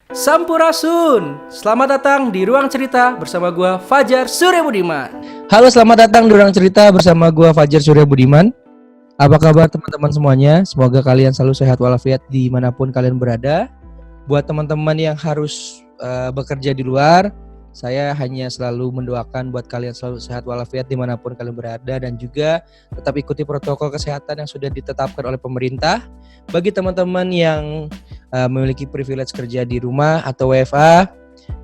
Sampurasun. Selamat datang di Ruang Cerita bersama gua Fajar Surya Budiman. Halo, selamat datang di Ruang Cerita bersama gua Fajar Surya Budiman. Apa kabar teman-teman semuanya? Semoga kalian selalu sehat walafiat dimanapun kalian berada. Buat teman-teman yang harus bekerja di luar, saya hanya selalu mendoakan buat kalian selalu sehat walafiat dimanapun kalian berada, dan juga tetap ikuti protokol kesehatan yang sudah ditetapkan oleh pemerintah. Bagi teman-teman yang memiliki privilege kerja di rumah atau WFA,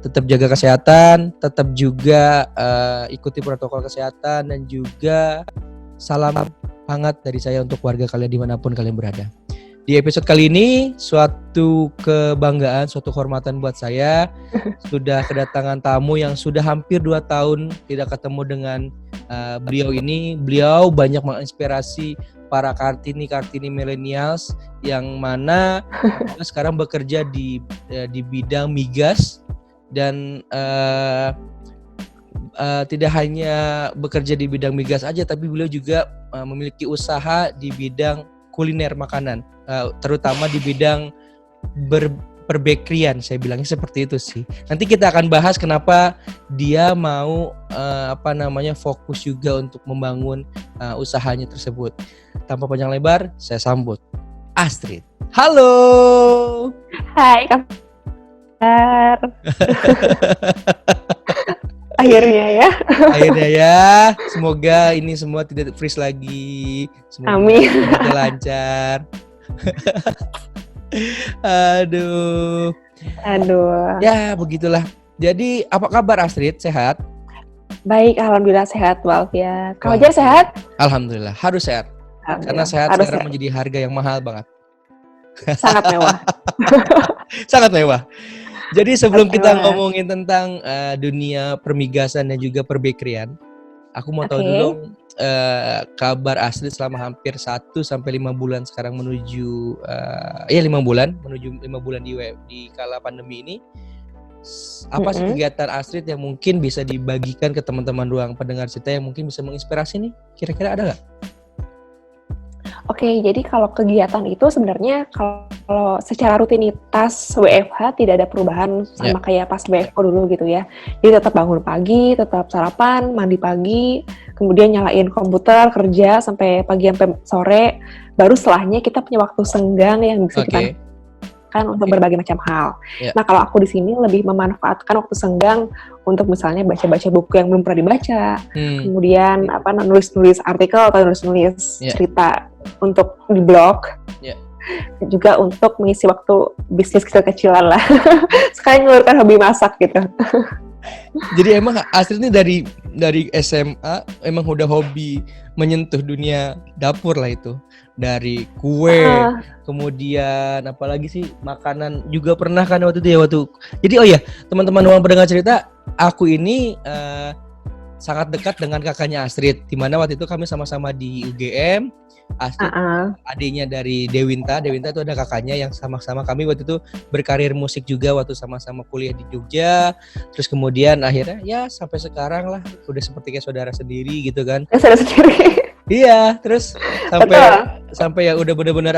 tetap jaga kesehatan, tetap juga ikuti protokol kesehatan, dan juga salam hangat dari saya untuk warga kalian dimanapun kalian berada. Di episode kali ini, suatu kebanggaan, suatu kehormatan buat saya, sudah kedatangan tamu yang sudah hampir 2 tahun tidak ketemu dengan beliau ini. Beliau banyak menginspirasi para Kartini millennials yang mana sekarang bekerja di bidang migas, dan tidak hanya bekerja di bidang migas aja, tapi beliau juga memiliki usaha di bidang kuliner makanan, terutama di bidang perbekrian, saya bilangnya seperti itu sih. Nanti kita akan bahas kenapa dia mau fokus juga untuk membangun usahanya tersebut. Tanpa panjang lebar, saya sambut Astrid. Halo. Hai kabar. Akhirnya ya. Semoga ini semua tidak freeze lagi. Semoga Amin. Lancar. Aduh. Ya begitulah. Jadi apa kabar Astrid? Sehat? Baik, alhamdulillah sehat walafiat. Kau aja sehat? Alhamdulillah, harus sehat. Karena sehat harus sekarang menjadi harga yang mahal banget. Sangat mewah. Sangat mewah. Jadi sebelum kita ngomongin tentang dunia permigasan dan juga perbekrian, aku mau tahu dulu kabar Astrid selama hampir 1-5 bulan sekarang menuju 5 bulan di kala pandemi ini. Apa sih kegiatan Astrid yang mungkin bisa dibagikan ke teman-teman ruang pendengar cerita yang mungkin bisa menginspirasi nih? Kira-kira ada nggak? Oke, jadi kalau kegiatan itu sebenarnya kalau secara rutinitas WFH tidak ada perubahan sama kayak pas WFO dulu gitu ya. Jadi tetap bangun pagi, tetap sarapan, mandi pagi, kemudian nyalain komputer, kerja sampai pagi sampai sore. Baru setelahnya kita punya waktu senggang yang bisa kita kan untuk berbagai macam hal. Nah, kalau aku di sini lebih memanfaatkan waktu senggang untuk misalnya baca-baca buku yang belum pernah dibaca, kemudian nulis-nulis artikel atau nulis-nulis cerita untuk di blog, juga untuk mengisi waktu bisnis kecil-kecilan lah. Sekarang ngeluarkan hobi masak gitu. Jadi emang Astrid ini dari SMA emang udah hobi menyentuh dunia dapur lah itu. Dari kue, kemudian apalagi sih makanan juga pernah kan waktu itu ya Jadi teman-teman ruang pendengar cerita, aku ini sangat dekat dengan kakaknya Astrid, di mana waktu itu kami sama-sama di UGM. Astrid adiknya dari Dewinta itu ada kakaknya yang sama-sama kami waktu itu berkarir musik juga waktu sama-sama kuliah di Jogja. Terus kemudian akhirnya ya sampai sekarang lah udah seperti kayak saudara sendiri gitu kan. Saudara sendiri. Iya, terus sampai ya udah benar-benar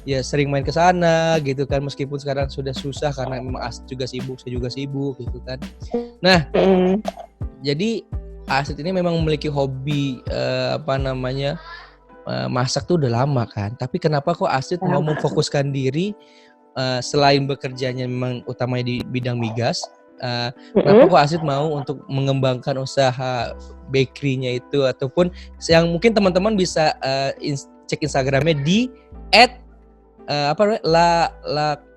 ya sering main ke sana gitu kan, meskipun sekarang sudah susah karena memang Astrid juga sibuk, saya juga sibuk gitu kan. Nah, jadi Astrid ini memang memiliki hobi masak tuh udah lama kan. Tapi kenapa kok Astrid mau memfokuskan diri selain bekerjanya memang utamanya di bidang migas, kenapa kok Astrid mau untuk mengembangkan usaha bakery-nya itu, ataupun yang mungkin teman-teman bisa cek Instagramnya di @lacocina.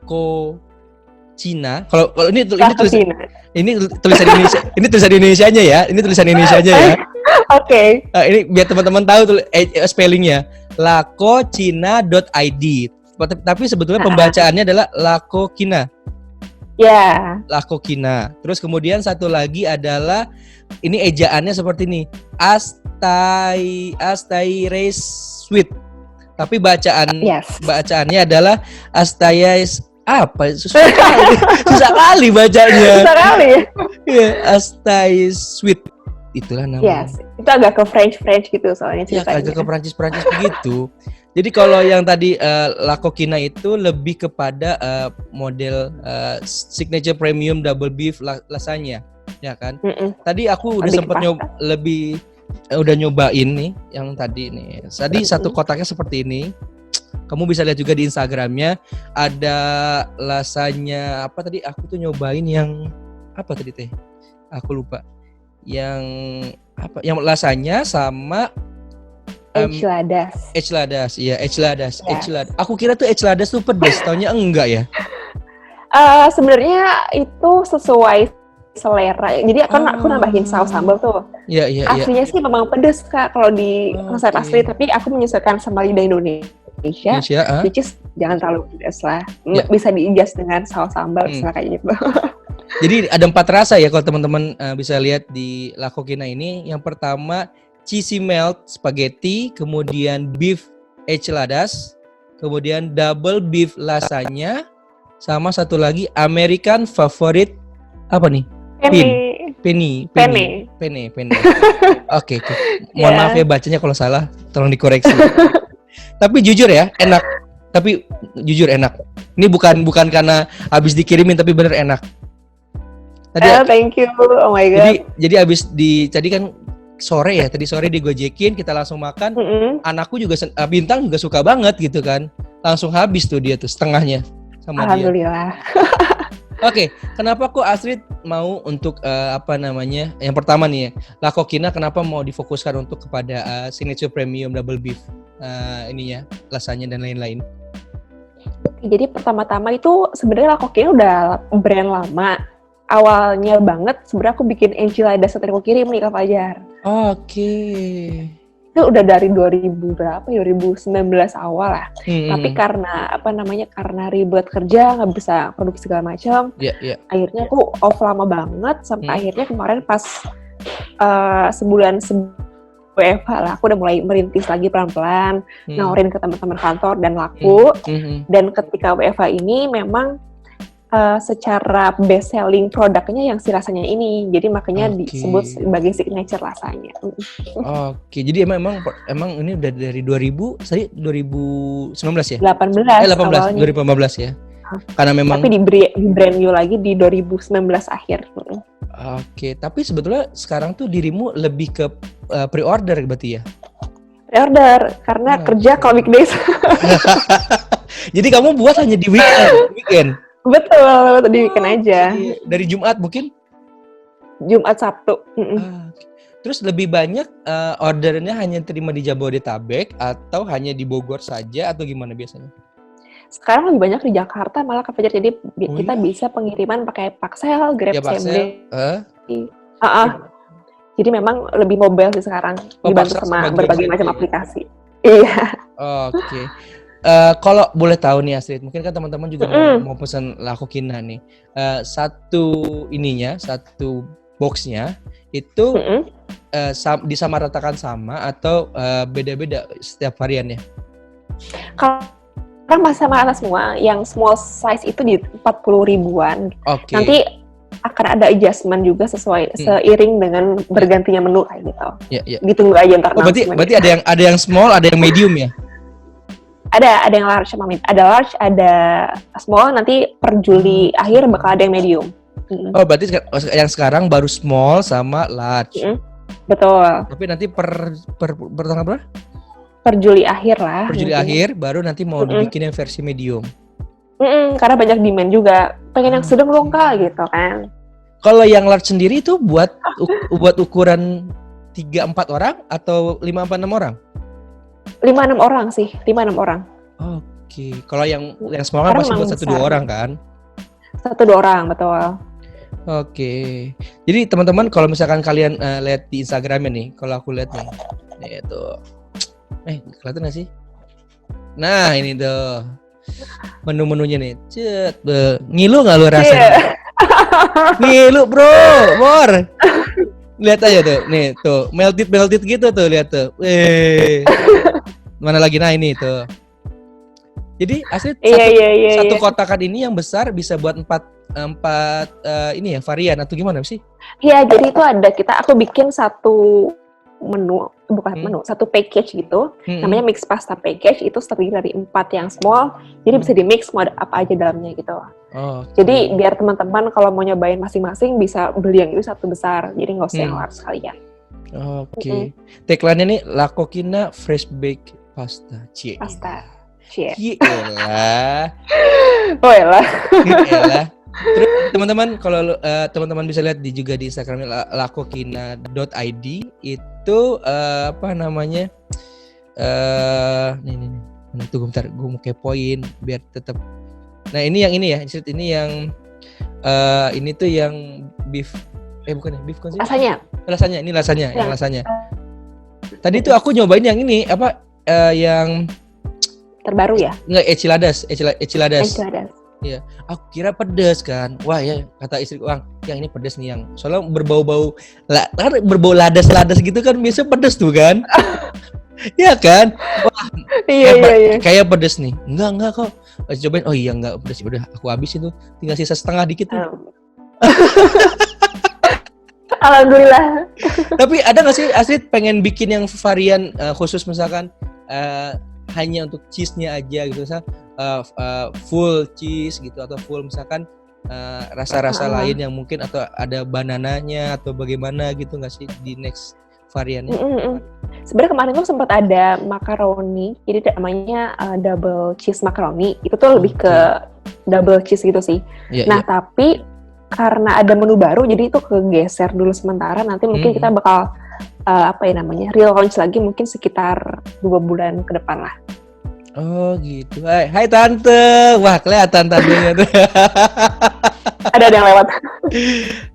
Kalau ini tulisan Indonesia, ini tulisan Indonesianya ya. Ini tulisan Indonesianya ya. Oke. Ini biar teman-teman tahu spellingnya lacocina.id. Tapi sebetulnya pembacaannya adalah Lacocina. Ya. Lacocina. Terus kemudian satu lagi adalah ini ejaannya seperti ini. Astaireis Sweet. Tapi bacaannya adalah Astaireis apa? Susah kali bacanya. Susah kali. Iya, Astaireis Sweet. Itulah namanya. Yes, itu agak ke French gitu soalnya ceritanya. Ya, agak ke Perancis begitu. Jadi kalau yang tadi Lakokina itu lebih kepada model signature premium double beef lasagna, ya kan? Tadi aku udah sempat udah nyobain nih yang tadi nih. Tadi satu kotaknya seperti ini. Kamu bisa lihat juga di Instagramnya ada lasagna apa tadi? Aku tuh nyobain yang apa tadi teh? Aku lupa. Yang apa? Yang lasagna sama enchiladas. Enchiladas. Aku kira tuh enchiladas tuh pedes, taunya enggak ya? Sebenarnya itu sesuai selera. Jadi aku nambahin saus sambal tuh. Iya. Aslinya sih memang pedes Kak kalau di resep asli, tapi aku menyesuaikan sama lidah Indonesia, which is jangan terlalu pedes lah. Bisa di-adjust dengan saus sambal misalnya kayak gitu. Jadi ada 4 rasa ya kalau teman-teman bisa lihat di Lakokina ini. Yang pertama cheesy melt spaghetti, kemudian beef enchiladas, kemudian double beef lasagna, sama satu lagi American favorite apa nih? Penny. Oke. Mohon maaf ya bacanya kalau salah, tolong dikoreksi. Tapi jujur ya, enak. Tapi jujur enak. Ini bukan karena habis dikirimin, tapi bener enak. Thank you. Oh my god. Jadi habis tadi kan sore ya, tadi sore digojekin, kita langsung makan. Anakku juga Bintang juga suka banget gitu kan. Langsung habis tuh dia tuh setengahnya sama Alhamdulillah. dia. Oke, kenapa kok Astrid mau untuk yang pertama nih ya, Lakokina kenapa mau difokuskan untuk kepada signature premium double beef ininya, lasagna dan lain-lain? Jadi pertama-tama itu sebenarnya Lakokina udah brand lama. Awalnya banget sebenarnya aku bikin enchiladas yang aku kirim nih Kak Fajar. Oke. Itu udah dari 2019 awal lah. Tapi karena karena ribet kerja, nggak bisa produksi segala macam. Akhirnya aku off lama banget sampai akhirnya kemarin pas sebulan WFH lah, aku udah mulai merintis lagi pelan-pelan, nawarin ke teman-teman kantor dan laku. Dan ketika WFH ini memang secara best selling produknya yang si rasanya ini, jadi makanya disebut sebagai signature rasanya. Oke, jadi emang ini udah dari 2019 ya? 2015 ya. Karena memang tapi di brand new lagi di 2019 akhir. Oke, tapi sebetulnya sekarang tuh dirimu lebih ke pre-order berarti ya? Pre-order karena kerja kalau weekdays. Jadi kamu buat hanya di weekend. Betul, di weekend aja. Dari Jumat mungkin? Jumat, Sabtu. Terus lebih banyak ordernya hanya terima di Jabodetabek atau hanya di Bogor saja atau gimana biasanya? Sekarang lebih banyak di Jakarta malah Kak Fajar, jadi kita bisa pengiriman pakai Paxel, Grab Same Day. Jadi memang lebih mobile sih sekarang, dibantu sama berbagai macam aplikasi. Iya. Oke. Kalau boleh tahu nih Astrid, mungkin kan teman-teman juga mau pesan Lakokina nih. Satu boxnya itu disamaratakan sama atau beda-beda setiap variannya? Kalau masih sama atas semua, yang small size itu di 40 ribuan. Nanti akan ada adjustment juga sesuai seiring dengan bergantinya menu kayak gitu. Ditunggu aja ntar. Berarti ada yang small, ada yang medium ya? Ada yang large sama mid. Ada large, ada small, nanti per Juli akhir bakal ada yang medium. Oh, berarti yang sekarang baru small sama large. Betul. Tapi nanti per tanggal berapa? Per Juli akhir lah. Per Juli akhir baru nanti mau dibikin yang versi medium. Karena banyak demand juga. Pengen yang sedang dong Kak gitu kan. Kalau yang large sendiri itu buat ukuran 3-4 orang atau 5-6 orang? 5-6 orang sih, 5-6 orang. Oke, kalau yang small kan pasti buat 1-2 orang kan? 1-2 orang, betul. Oke, jadi teman-teman kalau misalkan kalian lihat di Instagramnya nih, kalau aku lihat nih tuh, kelihatan nggak sih? Nah ini tuh menu-menunya nih, ngilu nggak lu rasanya? Ngilu bro, Bor. Lihat aja tuh, nih tuh melted gitu tuh, lihat tuh. Mana lagi ini tuh. Jadi Astrid satu kotakan ini yang besar bisa buat 4 ini ya varian atau gimana sih? Iya, jadi itu aku bikin satu satu package gitu, namanya mix pasta package, itu terdiri dari 4 yang small, jadi bisa di mix mau ada apa aja dalamnya gitu. Jadi biar teman-teman kalau mau nyobain masing-masing bisa beli yang itu satu besar, jadi nggak usah yang large sekalian. Oke. Tagline-nya nih La Coquina Fresh Baked Pasta. Pasta. Elah. Oh elah. Terus teman-teman kalau teman-teman bisa lihat juga di Instagramnya lacoquina.id itu apa namanya? Nih. Tunggu bentar, gue mau kepoin biar tetap. Nah ini yang ini ya, ini yang ini tuh yang beef. Bukan ya, beef konsumsi. Lasanya, ini lasanya, yang lasanya. Tadi tuh aku nyobain yang ini apa yang terbaru ya? Enggak, enchiladas. Iya, aku kira pedas kan. Wah ya, kata istri yang ini pedas nih yang. Soalnya berbau-bau ladas gitu kan, biasa pedas tuh kan. Iya kan? Wah, iya. Kayak pedas nih. Enggak kok. Cobain, oh iya enggak pedas. Udah, aku habisin tuh. Tinggal sisa setengah dikit tuh. Alhamdulillah. Tapi ada nggak sih Astrid pengen bikin yang varian khusus misalkan hanya untuk cheese-nya aja gitu, misal full cheese gitu atau full misalkan rasa-rasa lain yang mungkin atau ada banananya atau bagaimana gitu nggak sih di next variannya? Sebenarnya kemarin tuh sempat ada macaroni, jadi namanya double cheese macaroni. Itu tuh lebih ke double cheese gitu sih. Tapi karena ada menu baru, jadi itu kegeser dulu sementara. Nanti mungkin kita bakal real launch lagi mungkin sekitar 2 bulan ke depan lah. Oh gitu. Hai Tante. Wah, kelihatan tantenya tuh. Ada yang lewat.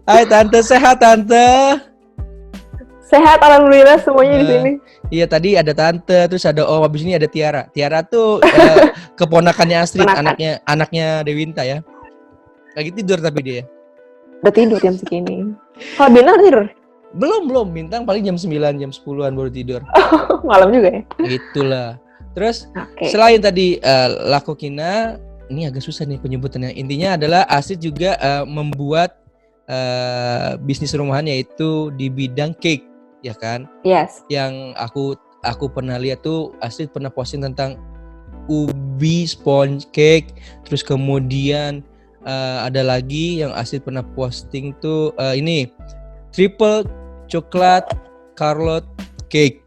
Hai Tante, sehat Tante? Sehat, alhamdulillah semuanya di sini. Iya, tadi ada Tante, terus ada habis ini ada Tiara. Tiara tuh keponakannya Astrid, anaknya Dewinta ya. Lagi tidur tapi dia. Udah tidur jam segini. Kalau Bintang tidur? Belum. Bintang paling jam 9, jam 10-an baru tidur. Malam juga ya? Itulah. Terus selain tadi La Coquina, ini agak susah nih penyebutannya. Intinya adalah Astrid juga membuat bisnis rumahan yaitu di bidang cake, ya kan? Yes. Yang aku pernah lihat tuh Astrid pernah posting tentang ubi sponge cake, terus kemudian ada lagi yang Astrid pernah posting tuh ini triple chocolate Carrot cake.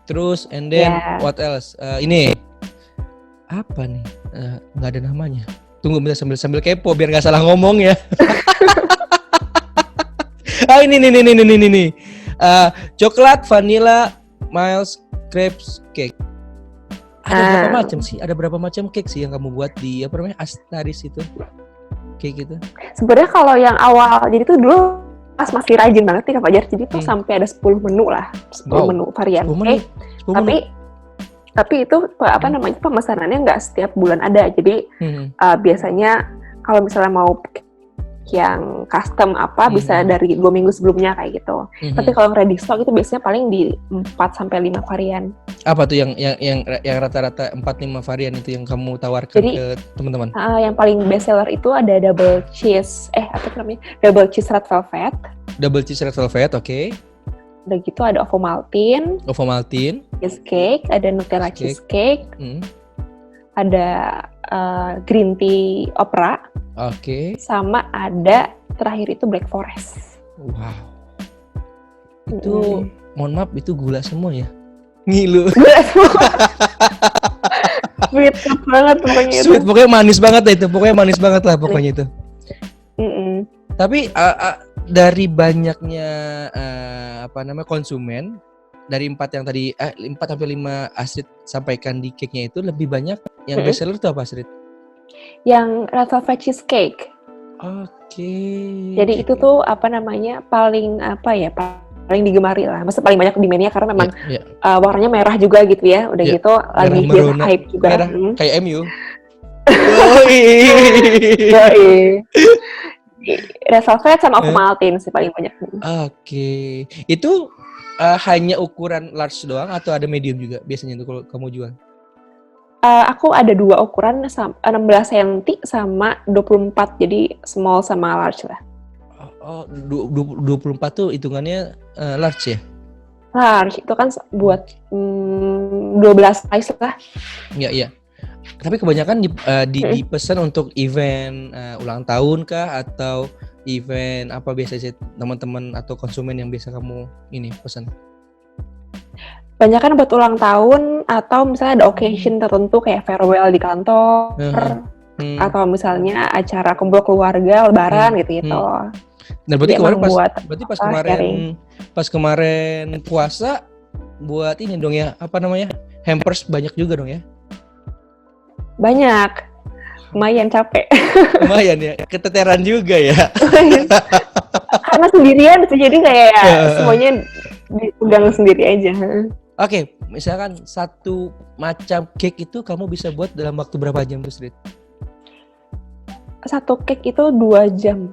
Terus and then what else? Ini apa nih? Nggak ada namanya. Tunggu bentar sambil kepo biar nggak salah ngomong ya. Ini. Coklat vanilla Miles crepes cake. Ada berapa macam sih? Ada berapa macam cake sih yang kamu buat di Astaris itu? Kayak gitu. Sebenarnya kalau yang awal, jadi tuh dulu pas masih rajin banget nih Kak Fajar, jadi tuh sampai ada 10 menu lah, 10 menu varian cake. Tapi itu pemesanannya nggak setiap bulan ada. Jadi biasanya kalau misalnya mau yang custom bisa dari 2 minggu sebelumnya kayak gitu. Tapi kalau ready stock itu biasanya paling di 4-5 varian. Apa tuh yang rata-rata 4-5 varian itu yang kamu tawarkan ke teman-teman? Yang paling best seller itu ada double cheese double cheese red velvet. Double cheese red velvet, oke. Udah gitu ada Ovomaltine, cheesecake, ada Nutella cheesecake. Ada green tea opera. Oke. Sama ada terakhir itu Black Forest. Wow. Itu mohon maaf itu gula semua ya? Ngilu. Gula semua. Sweet banget pokoknya itu. Sweet, pokoknya manis banget lah itu. Pokoknya manis banget lah pokoknya itu. Tapi dari banyaknya konsumen dari 4 yang tadi 4-5 Astrid sampaikan di cake-nya itu lebih banyak yang best seller itu apa Astrid? Yang red velvet cheesecake. Oke. Jadi itu tuh paling digemari lah. Maksudnya paling banyak demand-nya karena memang warnanya merah juga gitu ya. Udah gitu lagi hype juga. Merah, kayak MU. Red velvet sama Ovomaltine sih paling banyak. Oke. Itu hanya ukuran large doang atau ada medium juga biasanya itu kalau kamu jual? Aku ada 2 ukuran, 16 cm sama 24, jadi small sama large lah. 24 tuh hitungannya large ya? Large itu kan buat 12 size lah. Iya. Tapi kebanyakan dipesan untuk event ulang tahun kah atau event apa biasanya teman-teman atau konsumen yang biasa kamu ini pesan? Banyak kan buat ulang tahun atau misalnya ada occasion tertentu kayak farewell di kantor atau misalnya acara kumpul keluarga, lebaran gitu-gitu. Nah, berarti Jadi kemarin sharing. pas kemarin puasa buat ini dong ya, apa namanya? Hampers banyak juga dong ya? Banyak. Lumayan capek. Lumayan ya, keteteran juga ya. Karena sendirian sih, jadi kayak semuanya dipegang sendiri aja. Oke, misalkan satu macam cake itu kamu bisa buat dalam waktu berapa jam tuh, Srit? Satu cake itu 2 jam.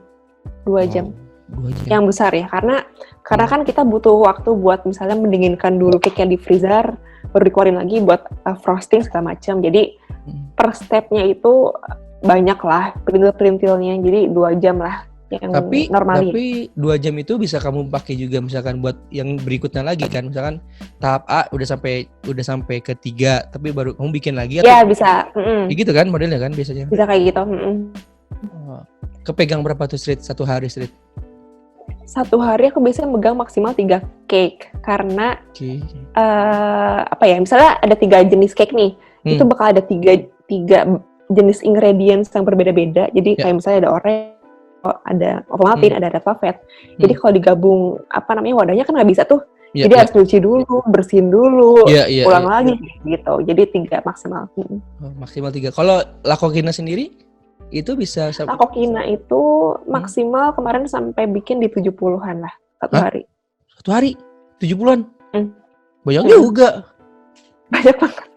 2 jam. 2 jam. Yang besar ya, karena kan kita butuh waktu buat misalnya mendinginkan dulu cake yang di freezer, baru dikeluarin lagi buat frosting segala macam. Jadi per stepnya itu banyak lah perintil-perintilnya, jadi 2 jam lah yang normalnya. Tapi 2 jam itu bisa kamu pakai juga misalkan buat yang berikutnya lagi kan, misalkan tahap A udah sampai ke 3, tapi baru kamu bikin lagi atau? Ya bisa. Gitu kan modelnya kan biasanya? Bisa kayak gitu. Kepegang berapa tuh, Srit? Satu hari, Srit? Satu hari aku biasanya megang maksimal 3 cake karena misalnya ada 3 jenis cake nih, itu bakal ada 3 jenis ingredients yang berbeda-beda. Jadi kayak misalnya ada orange, ada Ovaltine, ada red velvet. Jadi kalau digabung wadahnya kan nggak bisa tuh. Jadi harus cuci dulu, bersihin dulu, ulang lagi gitu. Jadi 3 maksimal. Maksimal 3. Kalau Lakokina sendiri itu bisa Lakokina itu maksimal kemarin sampai bikin di 70-an lah satu hari. Satu hari 70-an? Banyak juga. Banyak banget.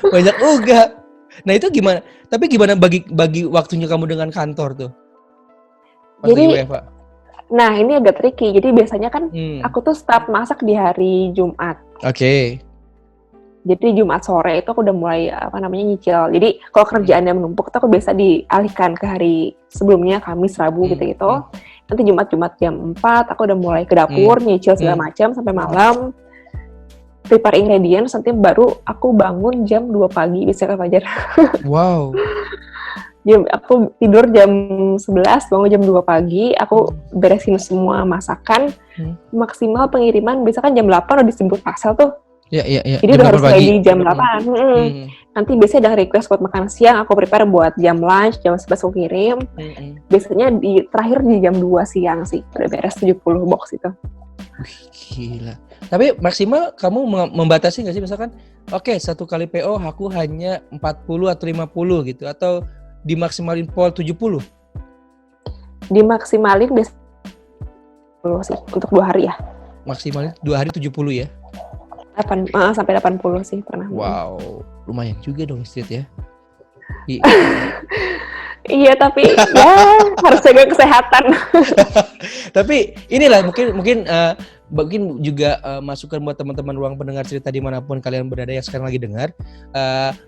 Banyak juga. Nah itu gimana? Tapi gimana bagi waktunya kamu dengan kantor tuh? Pas jadi, lagi WFH. Nah ini agak tricky. Jadi biasanya kan aku tuh start masak di hari Jumat. Oke. Jadi Jumat sore itu aku udah mulai nyicil. Jadi kalau kerjaannya menumpuk tuh aku biasa dialihkan ke hari sebelumnya, Kamis, Rabu gitu-gitu. Nanti Jumat jam 4 aku udah mulai ke dapur, nyicil segala macam sampai malam. Prepare ingredients, nanti baru aku bangun jam 2 pagi bisa ke Fajar. Wow. Aku tidur jam 11, bangun jam 2 pagi, aku beresin semua masakan. Maksimal pengiriman biasanya kan jam 8 udah disebut parcel tuh. Iya. Jadi udah harus ready jam 8. Nanti biasanya ada request buat makan siang, aku prepare buat jam lunch, jam 11 aku kirim. Biasanya terakhir di jam 2 siang sih, udah beres 70 box itu. Wih, gila. Tapi maksimal kamu membatasi nggak sih, misalkan oke, satu kali PO aku hanya 40 atau 50 gitu, atau dimaksimalin pol 70? Dimaksimalin biasanya 70 sih, untuk 2 hari ya. Maksimalin 2 hari 70 ya? Sampai 80 sih pernah. Wow, lumayan juga dong Street ya. Iya, tapi ya harus jaga kesehatan. Tapi inilah mungkin juga masukan buat teman-teman ruang pendengar cerita dimanapun kalian berada yang sekarang lagi dengar.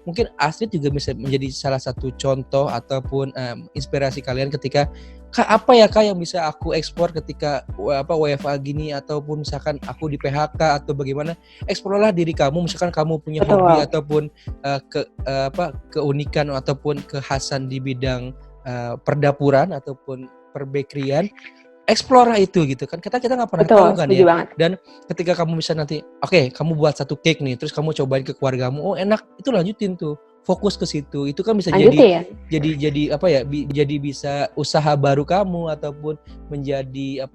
Mungkin Astrid juga bisa menjadi salah satu contoh ataupun inspirasi kalian ketika apa ya Kak yang bisa aku ekspor ketika WFA gini, ataupun misalkan aku di PHK atau bagaimana. Eksplorlah diri kamu, misalkan kamu punya hobi ataupun keunikan ataupun kekhasan di bidang perdapuran ataupun perbekerian. Explore itu gitu kan, kita nggak pernah tahu kan ya. Banget. Dan ketika kamu bisa nanti kamu buat satu cake nih, terus kamu cobain ke keluargamu, enak, itu lanjutin tuh, fokus ke situ, itu kan bisa jadi bisa usaha baru kamu ataupun menjadi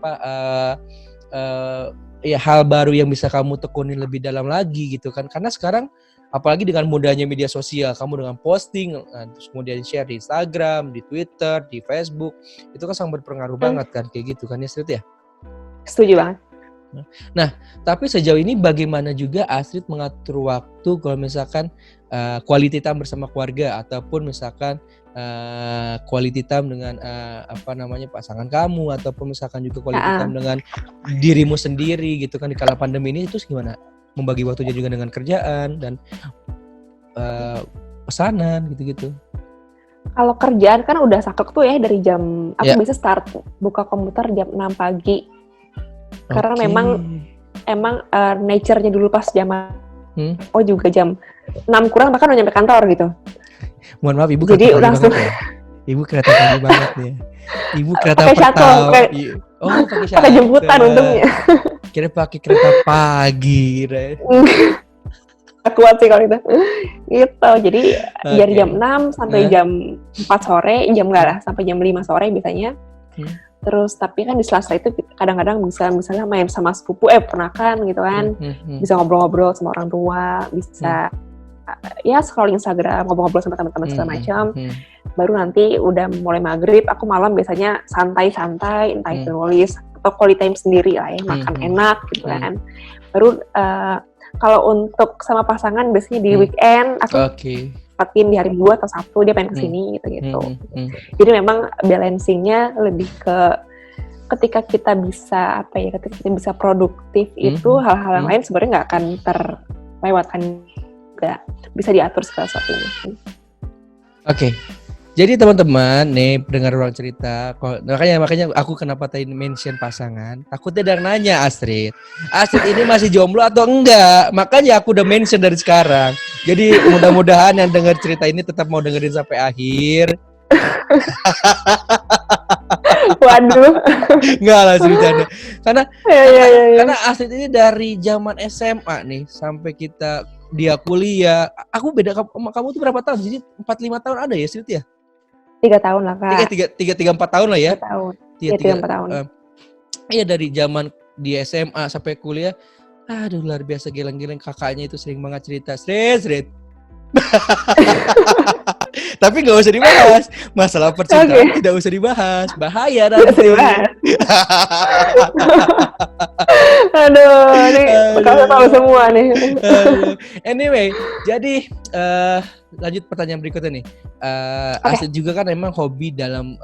hal baru yang bisa kamu tekunin lebih dalam lagi gitu kan. Karena sekarang apalagi dengan mudahnya media sosial, kamu dengan posting, terus kemudian share di Instagram, di Twitter, di Facebook, itu kan sangat berpengaruh banget kan, kayak gitu kan ya Astrid ya? Setuju banget. Nah, tapi sejauh ini bagaimana juga Astrid mengatur waktu kalau misalkan quality time bersama keluarga, ataupun misalkan quality time dengan pasangan kamu, ataupun misalkan juga quality time dengan dirimu sendiri gitu kan di kala pandemi ini, itu gimana? Membagi waktunya juga dengan kerjaan dan pesanan gitu-gitu. Kalau kerjaan kan udah saklek tuh ya dari jam, aku bisa start buka komputer jam 6 pagi. Karena memang emang nature-nya dulu pas zaman juga jam 6 kurang bahkan udah nyampe kantor gitu. Mohon maaf Ibu Jadi kereta pagi langsung banget ya. Ibu kereta pagi banget nih. Ibu kereta pakai shuttle, pertama. Pakai pakai jemputan untungnya. Kira pakai kereta pagi. Gak kuat sih kalau itu. Gitu. Jadi dari jam 6 sampai jam 4 sore, sampai jam 5 sore biasanya. Terus tapi kan di sela-sela itu kadang-kadang bisa misalnya main sama sepupu, ponakan gitu kan. Bisa ngobrol-ngobrol sama orang tua, bisa ya scrolling Instagram, ngobrol-ngobrol sama teman-teman segala macam. Baru nanti udah mulai maghrib, aku malam biasanya santai-santai, entah itu nulis atau quality time sendiri lah ya, makan enak gitu kan. Baru kalau untuk sama pasangan biasanya di weekend aku pakein di hari Minggu atau Sabtu dia pengen kesini gitu. Jadi memang balancingnya lebih ke ketika kita bisa ketika kita bisa produktif itu hal-hal yang lain sebenarnya nggak akan terlewatkan, nggak bisa diatur segala sesuatunya. Oke. Jadi teman-teman nih pendengar ruang cerita, makanya aku kenapa tadi mention pasangan, takutnya ada yang nanya Astrid ini masih jomblo atau enggak, makanya aku udah mention dari sekarang. Jadi mudah-mudahan yang dengar cerita ini tetap mau dengerin sampai akhir. Waduh. Enggak lah sih bercanda. Karena karena Astrid ini dari zaman SMA nih sampai dia kuliah. Aku beda sama kamu tuh berapa tahun? Jadi 4-5 tahun ada ya Astrid ya? 3 tahun lah Kak. 3-4 tahun lah ya? 3 tahun. 3-4 tahun. Iya dari zaman di SMA sampai kuliah. Aduh luar biasa geleng-geleng, kakaknya itu sering banget cerita. Astrid. Tapi nggak usah dibahas masalah percintaan, tidak usah dibahas, bahaya nanti. Aduh, ini bakal tahu semua nih. Anyway, jadi lanjut pertanyaan berikutnya nih. Astrid juga kan memang hobi dalam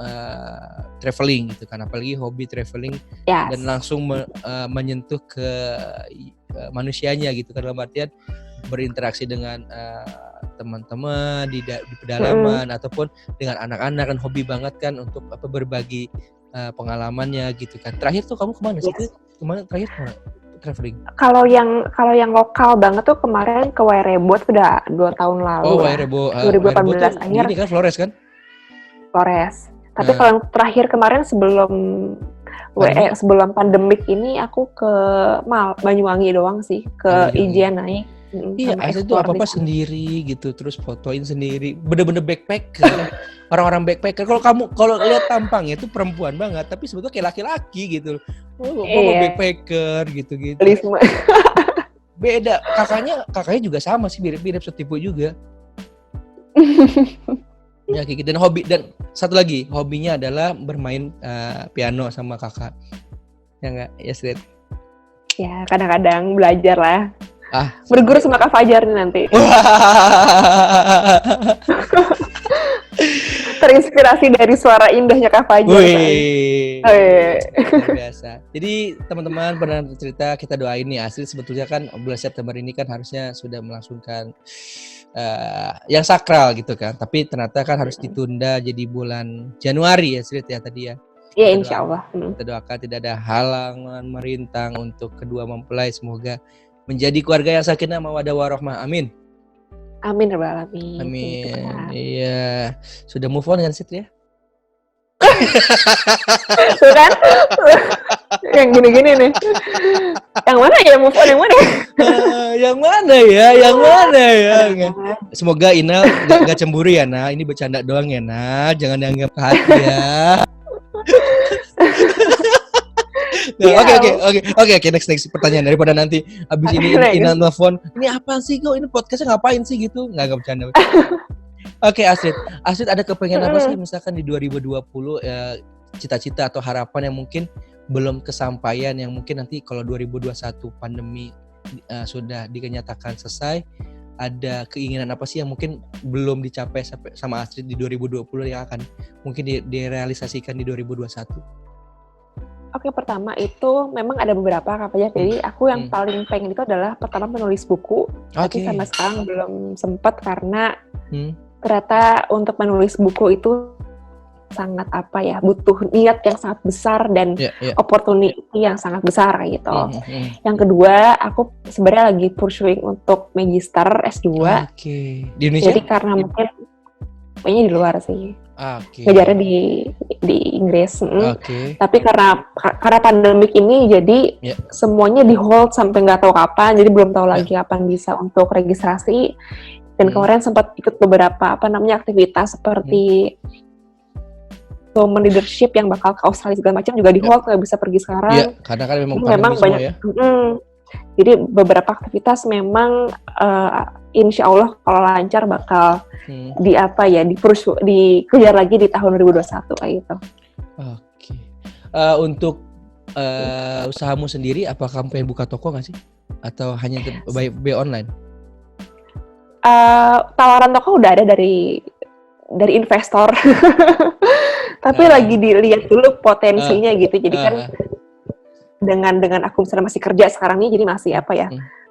traveling gitu kan, apalagi hobi traveling dan langsung menyentuh ke manusianya gitu kan, dalam artian berinteraksi dengan teman-teman di pedalaman ataupun dengan anak-anak, kan hobi banget kan untuk berbagi pengalamannya gitu kan. Terakhir tuh kamu kemana sih? Kemana terakhir traveling? Kalau yang lokal banget tuh kemarin ke Wairebo sudah 2 tahun lalu. Oh Wairebo, 2018 akhir. Ini kan Flores kan? Flores. Tapi kalau yang terakhir kemarin sebelum pandemik ini aku ke Banyuwangi doang sih, ke Ijen naik. Iya, Astrid itu apa-apa sendiri gitu, terus fotoin sendiri, bener-bener backpacker. Orang-orang backpacker. Kalau lihat tampangnya itu perempuan banget, tapi sebetulnya kayak laki-laki gitu. Backpacker gitu-gitu. Beda, kakaknya juga sama sih, mirip-mirip setipu juga. Ya kayak gitu. Dan satu lagi, hobinya adalah bermain piano sama kakak. Ya enggak, ya Astrid? Ya, kadang-kadang belajar lah. Berguru sama Kak Fajar nih nanti. Terinspirasi dari suara indahnya Kak Fajar. Luar biasa. Jadi teman-teman pernah cerita, kita doain nih Astrid sebetulnya kan bulan September ini kan harusnya sudah melangsungkan yang sakral gitu kan. Tapi ternyata kan harus ditunda jadi bulan Januari ya Astrid ya tadi ya. Iya insya Allah. Kita doakan tidak ada halangan merintang untuk kedua mempelai, semoga menjadi keluarga yang sakinah mawaddah warahmah. Amin. Amin ya rabbal alamin. Amin. Iya. Sudah move on kan Astrid ya? Tuh kan? Yang gini-gini nih. Yang mana ya move on, yang mana? Yang mana ya? Semoga Ina gak cemburu ya, Nah. Ini bercanda doang ya, Nah. Jangan dianggap hati ya. Oke, next pertanyaan, daripada nanti abis ini Ina nelfon, ini apa sih kok, ini podcastnya ngapain sih gitu, nggak bercanda. Oke, Astrid ada kepengen apa sih misalkan di 2020 cita-cita atau harapan yang mungkin belum kesampaian, yang mungkin nanti kalau 2021 pandemi sudah dinyatakan selesai, ada keinginan apa sih yang mungkin belum dicapai sama Astrid di 2020 yang akan mungkin direalisasikan di 2021? Oke, pertama itu memang ada beberapa Kak Fajar. Jadi aku yang paling pengen itu adalah pertama menulis buku. Tapi sampai sekarang belum sempat karena ternyata untuk menulis buku itu sangat apa ya, butuh niat yang sangat besar dan opportunity yang sangat besar gitu. Yang kedua, aku sebenarnya lagi pursuing untuk magister S2. Di Indonesia? Jadi karena mungkin kayaknya di luar sih. Okay. Ngajarnya di Inggris. Tapi karena pandemik ini jadi semuanya di hold sampai nggak tahu kapan, jadi belum tahu lagi kapan bisa untuk registrasi. Dan kemarin sempat ikut beberapa aktivitas seperti women leadership yang bakal ke Australia segala macam juga di hold, nggak bisa pergi sekarang. Iya, karena kan memang banyak. Jadi beberapa aktivitas memang insya Allah kalau lancar bakal dikejar lagi di tahun 2021 kayak gitu. Oke. Untuk usahamu sendiri, apakah kamu pengen buka toko nggak sih? Atau hanya by online? Tawaran toko udah ada dari investor. Tapi lagi dilihat dulu potensinya gitu. Jadi kan dengan aku misalnya masih kerja sekarang ini, jadi masih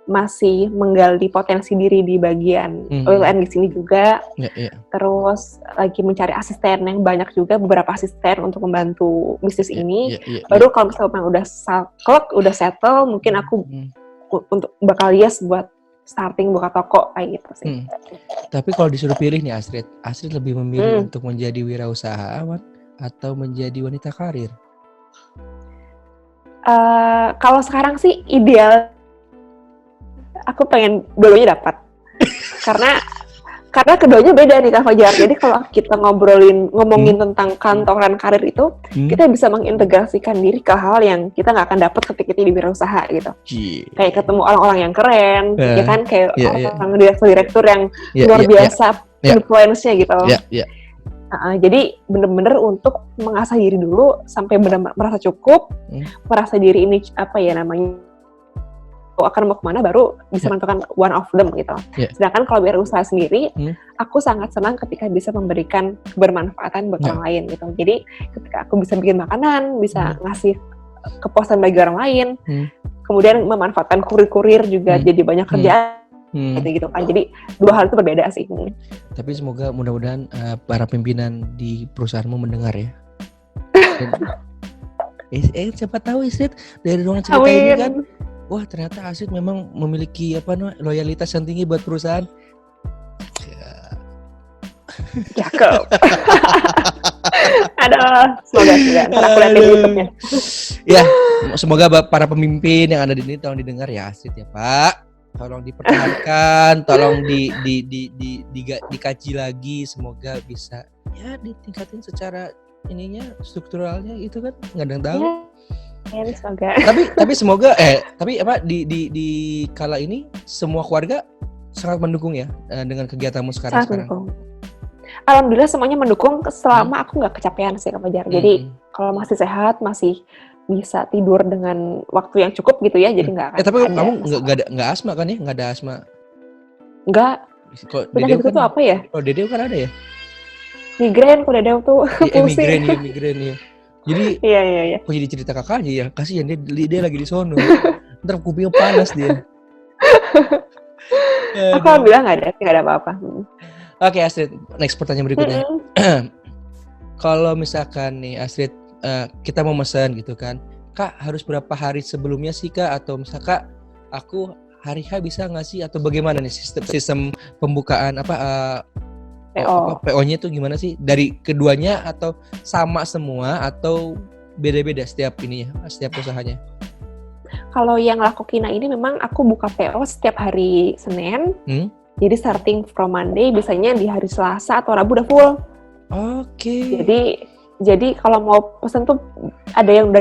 masih menggali potensi diri di bagian OLN di sini juga. Terus lagi mencari asisten yang banyak juga, beberapa asisten untuk membantu bisnis ini. Baru kalau misalnya udah settle, mungkin aku untuk bakal buat starting buka toko kayak gitu sih. Tapi kalau disuruh pilih nih Astrid lebih memilih untuk menjadi wirausahawan atau menjadi wanita karir? Kalau sekarang sih ideal aku pengen dua-duanya dapat. karena keduanya beda nih Kak Fajar. Jadi kalau kita ngomongin tentang kantoran karir itu, kita bisa mengintegrasikan diri ke hal yang kita nggak akan dapat ketika kita di wirausaha gitu. Kayak ketemu orang-orang yang keren, ya kan, kayak orang direktur yang luar biasa influence-nya gitu. Jadi bener-bener untuk mengasah diri dulu sampai benar-benar merasa cukup, merasa diri ini akan mau kemana, baru bisa menentukan one of them gitu. Sedangkan kalau wirausaha sendiri, aku sangat senang ketika bisa memberikan kebermanfaatan buat orang lain gitu. Jadi ketika aku bisa bikin makanan, bisa ngasih kepuasan bagi orang lain, kemudian memanfaatkan kurir-kurir juga jadi banyak kerjaan gitu kan. Jadi dua hal itu berbeda sih. Tapi semoga mudah-mudahan para pimpinan di perusahaanmu mendengar ya. Siapa tahu Astrid dari ruang cerita ini kan, wah ternyata Astrid memang memiliki loyalitas yang tinggi buat perusahaan. Cakep. Aduh, semoga juga. Ntar aku lihat di YouTube-nya. Ya, semoga para pemimpin yang ada di sini tolong didengar ya Astrid ya Pak. Tolong dipertahankan, tolong dikaji lagi, semoga bisa ditingkatin secara strukturalnya itu kan, nggak ada yang tahu. Semoga. Tapi semoga di kala ini semua keluarga sangat mendukung ya dengan kegiatanmu sekarang. Mendukung. Alhamdulillah semuanya mendukung selama aku nggak kecapean sih Kak Fajar. Jadi kalau masih sehat, masih bisa tidur dengan waktu yang cukup gitu ya, jadi nggak akan. Tapi kamu nggak asma kan ya? Nggak ada asma? Nggak. Penyakit itu tuh apa ya? Oh, Dedeu kan ada ya? Migrain, kok Dedeu tuh pusing. Migrain ya. Jadi, iya. Kok jadi cerita kakaknya ya? Kasihan dia lagi di sono. Ntar kupingnya panas dia. Aku alhamdulillah nggak ada apa-apa. Oke Astrid, next pertanyaan berikutnya. Kalau misalkan nih Astrid, kita mau pesan gitu kan, Kak harus berapa hari sebelumnya sih Kak? Atau misalkan Kak, aku hari H bisa nggak sih? Atau bagaimana nih sistem pembukaan PO-nya itu gimana sih? Dari keduanya atau sama semua atau beda-beda setiap usahanya? Kalau yang Laku Kina ini memang aku buka PO setiap hari Senin. Jadi starting from Monday, biasanya di hari Selasa atau Rabu udah full. Oke. Jadi kalau mau pesan tuh ada yang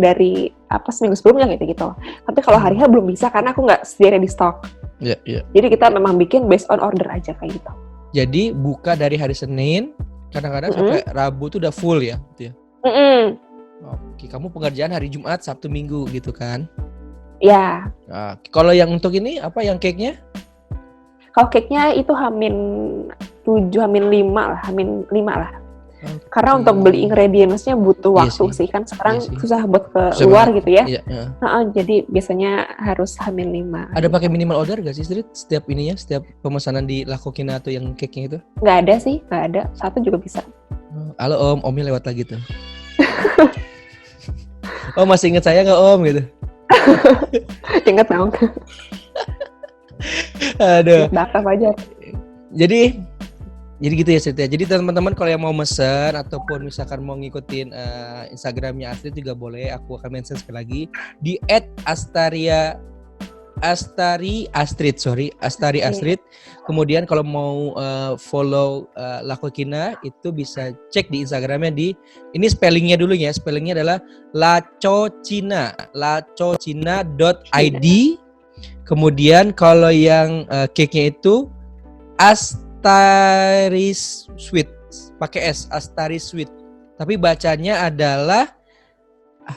dari seminggu sebelumnya gitu. Tapi kalau hari H belum bisa karena aku nggak sedia di stok. Iya. Jadi kita memang bikin based on order aja kayak gitu. Jadi buka dari hari Senin, kadang-kadang sampai Rabu tuh udah full ya, gitu ya. Oke, kamu pengerjaan hari Jumat, Sabtu, Minggu gitu kan? Ya. Kalau yang untuk ini apa yang cake-nya? Kalau cake-nya itu H-7, H-5 lah. Karena untuk beli ingredients-nya butuh Iya waktu sih. sih kan sekarang Iya sih. susah buat ke Susah luar banget. gitu ya. Iya, heeh. Jadi biasanya harus H-5. Ada gitu. pakai minimal order gak sih, Street? Setiap ininya, setiap pemesanan di La Coquina atau yang cake-nya itu? Nggak ada sih, nggak ada. Satu juga bisa. Halo Om, Omnya lewat lagi tuh. Oh masih inget saya nggak Om gitu? Ingat dong. Aduh. Bakal aja. Jadi gitu ya Street ya. Jadi teman-teman kalau yang mau mesen ataupun misalkan mau ngikutin Instagramnya Astrid juga boleh. Aku akan mention sekali lagi di @Astari Astrid. Kemudian kalau mau follow La Coquina itu bisa cek di Instagramnya di ini spellingnya dulu ya. Spellingnya adalah lacocina.id. Kemudian kalau yang cake-nya itu Astari Sweet, pakai S, Astari Sweet. Tapi bacanya adalah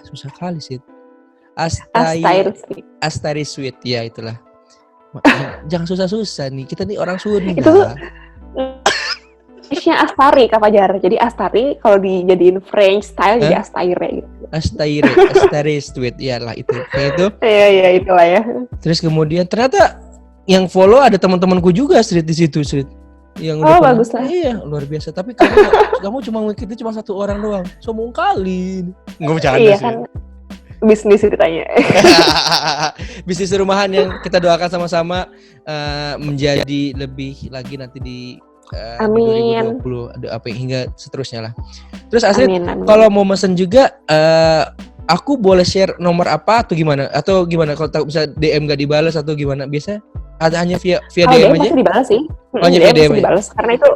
susah kali sih. Astari Sweet, ya itulah. Jangan susah-susah nih, kita nih orang Sunda. Itu Isnya Astari Kak Fajar. Jadi Astari kalau dijadiin French style jadi Astaire gitu. Astari Sweet, ya lah itu. Kayak itu. Iya itulah ya. Terus kemudian ternyata yang follow ada teman-temanku juga Street di situ Street. Yang udah bagus lah. Iya, luar biasa. Tapi kamu cuma ngikutin cuma satu orang doang. Sombong kali. Enggak bercanda iya, sih. Kan bisnis ceritanya. Bisnis rumahan yang kita doakan sama-sama menjadi lebih lagi nanti di Amin. 2020 hingga seterusnya lah. Terus Astrid, kalau mau mesen juga aku boleh share nomor apa atau gimana? Atau gimana kalau bisa DM gak dibalas atau gimana? Biasa ada hanya via DM aja? Pasti dibalas sih. Hanya via DM dibalas karena itu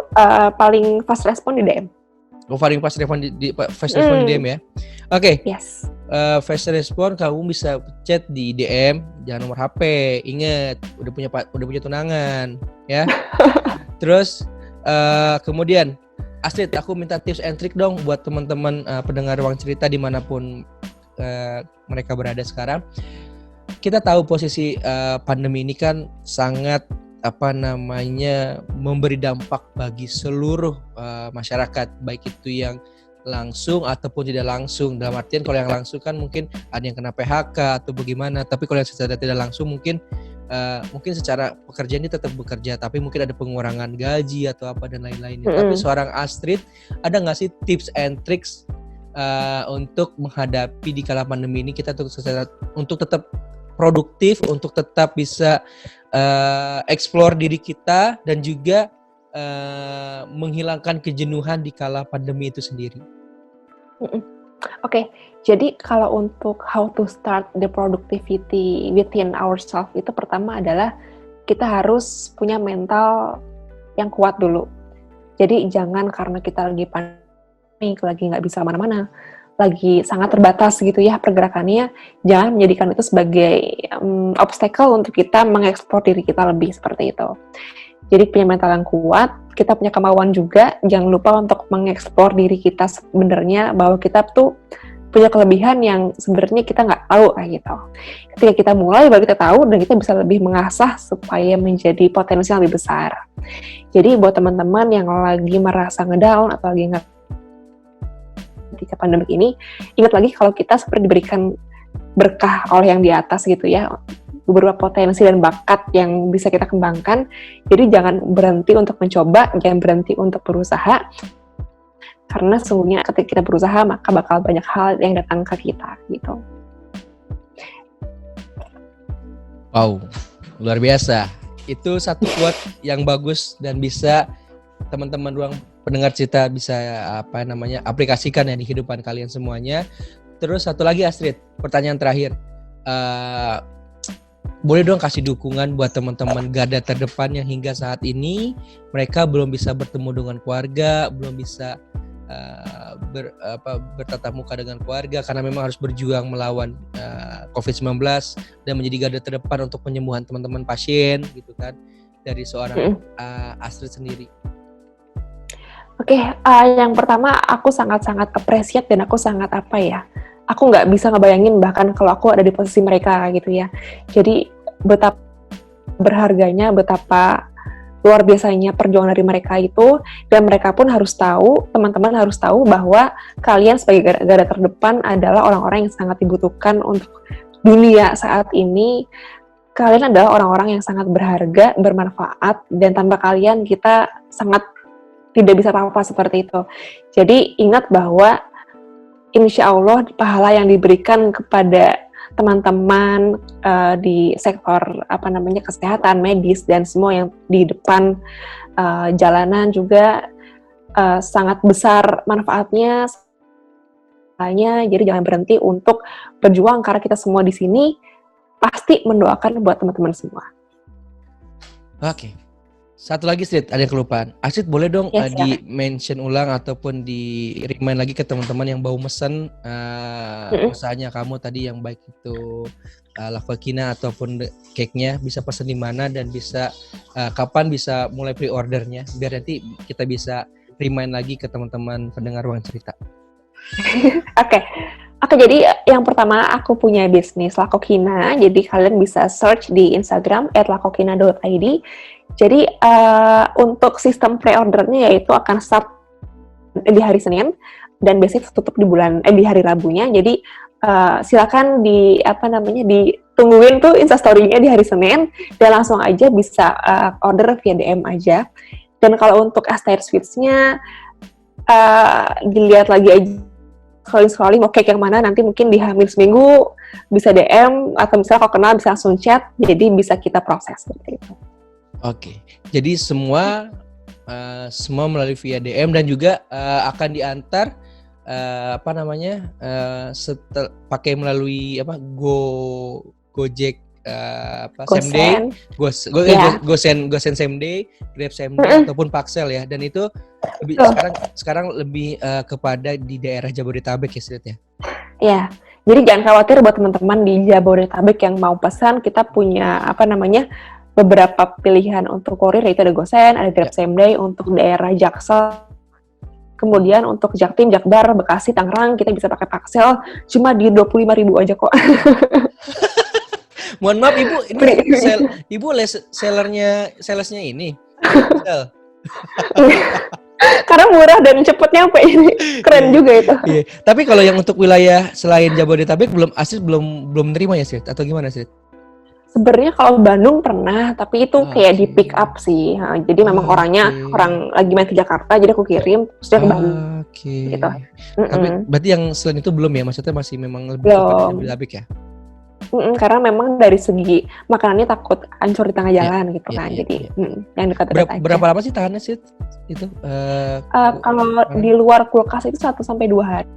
paling fast respon di DM. Paling fast respon di DM ya. Oke. Yes. Fast respon kamu bisa chat di DM, jangan nomor HP. Ingat, udah punya tunangan, ya. Terus kemudian Astrid, aku minta tips and trick dong buat teman-teman pendengar Ruang Cerita dimanapun mereka berada sekarang. Kita tahu posisi pandemi ini kan sangat memberi dampak bagi seluruh masyarakat, baik itu yang langsung ataupun tidak langsung. Dalam artian kalau yang langsung kan mungkin ada yang kena PHK atau bagaimana, tapi kalau yang secara tidak langsung mungkin secara pekerjaan ini tetap bekerja, tapi mungkin ada pengurangan gaji atau apa dan lain-lainnya. Tapi seorang Astrid, ada nggak sih tips and tricks untuk menghadapi di kala pandemi ini kita untuk tetap produktif, untuk tetap bisa explore diri kita dan juga menghilangkan kejenuhan di kala pandemi itu sendiri. Oke, jadi kalau untuk how to start the productivity within ourselves itu pertama adalah kita harus punya mental yang kuat dulu. Jadi jangan karena kita lagi panik, lagi nggak bisa kemana-mana, lagi sangat terbatas gitu ya pergerakannya, jangan menjadikan itu sebagai obstacle untuk kita mengeksplor diri kita lebih seperti itu. Jadi punya mental yang kuat, kita punya kemauan juga, jangan lupa untuk mengeksplor diri kita sebenarnya bahwa kita tuh punya kelebihan yang sebenarnya kita nggak tahu kayak gitu. Ketika kita mulai baru kita tahu dan kita bisa lebih mengasah supaya menjadi potensi yang lebih besar. Jadi buat teman-teman yang lagi merasa ngedown atau lagi ketika pandemi ini, ingat lagi kalau kita seperti diberikan berkah oleh yang di atas gitu ya, beberapa potensi dan bakat yang bisa kita kembangkan. Jadi jangan berhenti untuk mencoba, jangan berhenti untuk berusaha, karena sesungguhnya ketika kita berusaha maka bakal banyak hal yang datang ke kita gitu. Wow, luar biasa. Itu satu quote yang bagus dan bisa teman-teman ruang pendengar cerita bisa aplikasikan ya di kehidupan kalian semuanya. Terus satu lagi Astrid, pertanyaan terakhir. Boleh dong kasih dukungan buat teman-teman garda terdepan yang hingga saat ini mereka belum bisa bertemu dengan keluarga, belum bisa bertatap muka dengan keluarga karena memang harus berjuang melawan COVID-19 dan menjadi garda terdepan untuk penyembuhan teman-teman pasien gitu kan, dari seorang Astrid sendiri. Oke, yang pertama aku sangat-sangat appreciate dan aku sangat aku nggak bisa ngebayangin bahkan kalau aku ada di posisi mereka gitu ya. Jadi betapa berharganya, betapa luar biasanya perjuangan dari mereka itu, dan mereka pun harus tahu, teman-teman harus tahu bahwa kalian sebagai garda terdepan adalah orang-orang yang sangat dibutuhkan untuk dunia saat ini. Kalian adalah orang-orang yang sangat berharga, bermanfaat, dan tanpa kalian kita sangat tidak bisa apa-apa seperti itu. Jadi ingat bahwa insya Allah pahala yang diberikan kepada teman-teman di sektor kesehatan, medis, dan semua yang di depan jalanan juga sangat besar manfaatnya. Jadi jangan berhenti untuk berjuang, karena kita semua di sini pasti mendoakan buat teman-teman semua. Oke. Satu lagi Astrid, ada yang kelupaan. Astrid boleh dong di-mention ulang ataupun di-remind lagi ke teman-teman yang mau mesen usahanya kamu tadi, yang baik itu La Coquina ataupun cake-nya, bisa pesan di mana dan bisa kapan bisa mulai pre-ordernya, biar nanti kita bisa remind lagi ke teman-teman pendengar Ruang Cerita. Oke, jadi yang pertama aku punya bisnis La Coquina. Jadi kalian bisa search di Instagram @lacoquina.id. Jadi untuk sistem pre-ordernya yaitu akan start di hari Senin dan biasanya tutup di hari Rabunya. Jadi silakan ditungguin tuh Instastory-nya di hari Senin dan langsung aja bisa order via DM aja. Dan kalau untuk Astair Sweets-nya dilihat lagi aja, scrolling mau cake yang mana, nanti mungkin di hamil seminggu bisa DM, atau misalnya kalau kenal bisa langsung chat, jadi bisa kita proses seperti itu. Oke, jadi semua melalui via DM dan juga akan diantar pakai melalui Gojek same day, GoSend same day, Grab same day ataupun Paxel ya. Dan itu lebih sekarang lebih kepada di daerah Jabodetabek ya, Astrid ya. Iya. Jadi jangan khawatir buat teman-teman di Jabodetabek yang mau pesan, kita punya beberapa pilihan untuk kurir, yaitu ada GoSend, ada Grab same day untuk daerah Jaksel. Kemudian untuk Jaktim, Jakbar, Bekasi, Tangerang kita bisa pakai Paxel, cuma di 25.000 aja kok. Mohon maaf Ibu, ini Ibu salesnya ini. Karena murah dan cepet nyampe ini. Keren juga itu. Iya. Tapi kalau yang untuk wilayah selain Jabodetabek Astrid belum terima ya, Astrid? Atau gimana, Astrid? Sebenarnya kalau Bandung pernah, tapi itu kayak di pick up sih. Jadi memang orang lagi main ke Jakarta, jadi aku kirim terus dia ke Bandung. Gitu. Tapi berarti yang selain itu belum ya? Maksudnya masih memang lebih kepada Jabodetabek ya? Karena memang dari segi makanannya takut hancur di tengah jalan gitu kan. Jadi yang dekat-dekat aja. Berapa lama sih tahannya sih itu? Kalau di luar kulkas itu 1-2 hari.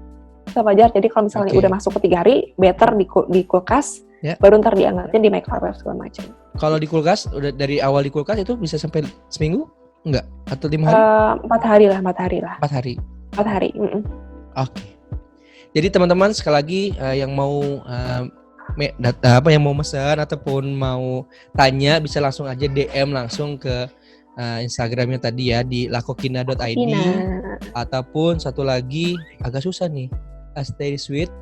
Wajar. Jadi kalau misalnya udah masuk ke 3 hari, better di kulkas, baru ntar diangetin di microwave segala macam. Kalau di kulkas, udah dari awal di kulkas itu bisa sampai seminggu? Enggak? Atau 5 hari? 4 hari lah. 4 hari? 4 hari. Oke. Jadi teman-teman sekali lagi yang mau yang mau pesan ataupun mau tanya bisa langsung aja DM langsung ke Instagramnya tadi ya di lacoquina.id ataupun satu lagi agak susah nih, Astair Sweets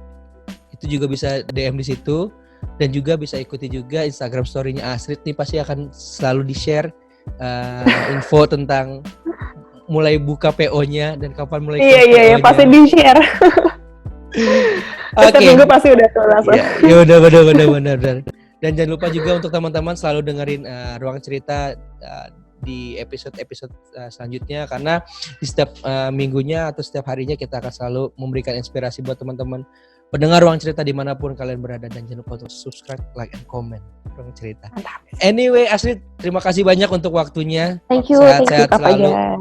itu juga bisa DM di situ dan juga bisa ikuti juga Instagram story-nya Astrid nih, pasti akan selalu di-share info tentang mulai buka PO-nya dan kapan mulai Iya, pasti di-share. Oke. Minggu pasti udah kelas. Ya udah benar. Dan jangan lupa juga untuk teman-teman selalu dengerin Ruang Cerita di episode selanjutnya, karena di setiap minggunya atau setiap harinya kita akan selalu memberikan inspirasi buat teman-teman pendengar Ruang Cerita dimanapun kalian berada, dan jangan lupa untuk subscribe, like, and comment Ruang Cerita. Anyway, Astrid, terima kasih banyak untuk waktunya. Thank you.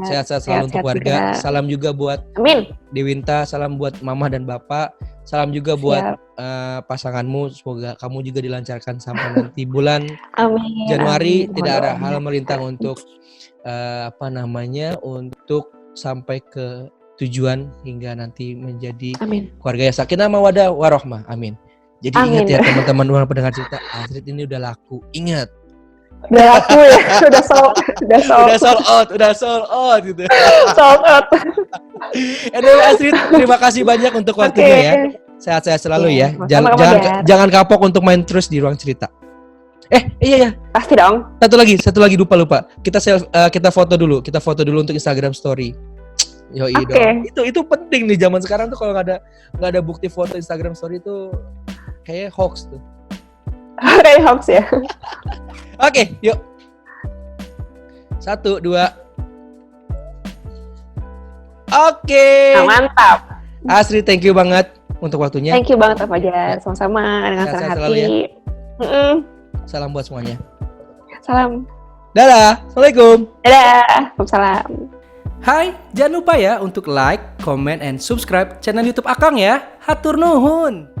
Sehat-sehat selalu untuk warga. Juga. Salam juga buat Dewinta, salam buat Mama dan Bapak, salam juga buat pasanganmu. Semoga kamu juga dilancarkan sampai nanti bulan Januari. Tidak ada hal melintang untuk untuk sampai ke tujuan hingga nanti menjadi keluarga yang sakinah mawaddah warahmah. Amin. Jadi ingat ya teman-teman pendengar cerita, Astrid ini udah laku. Ingat. Udah laku ya, udah sold out gitu. Sold out. Anyway, Astrid, terima kasih banyak untuk waktunya ya. Sehat-sehat selalu ya. Jangan kapok untuk main terus di Ruang Cerita. Iya ya. Pasti dong. Satu lagi lupa. Kita foto dulu untuk Instagram story. Yoi dong. Itu penting nih zaman sekarang tuh, kalau nggak ada bukti foto Instagram story itu kayak hoax tuh. Kayak hoax ya. Oke, yuk. 1, 2. Oke. Nah, mantap. Asri, thank you banget untuk waktunya. Thank you banget Fajar. Sama-sama dengan senang Sehat-sehat hati. selalu Mm-mm. Salam buat semuanya. Salam. Dadah. Assalamualaikum. Dadah. Waalaikumsalam. Hai, jangan lupa ya untuk like, comment, and subscribe channel YouTube Akang ya. Hatur nuhun.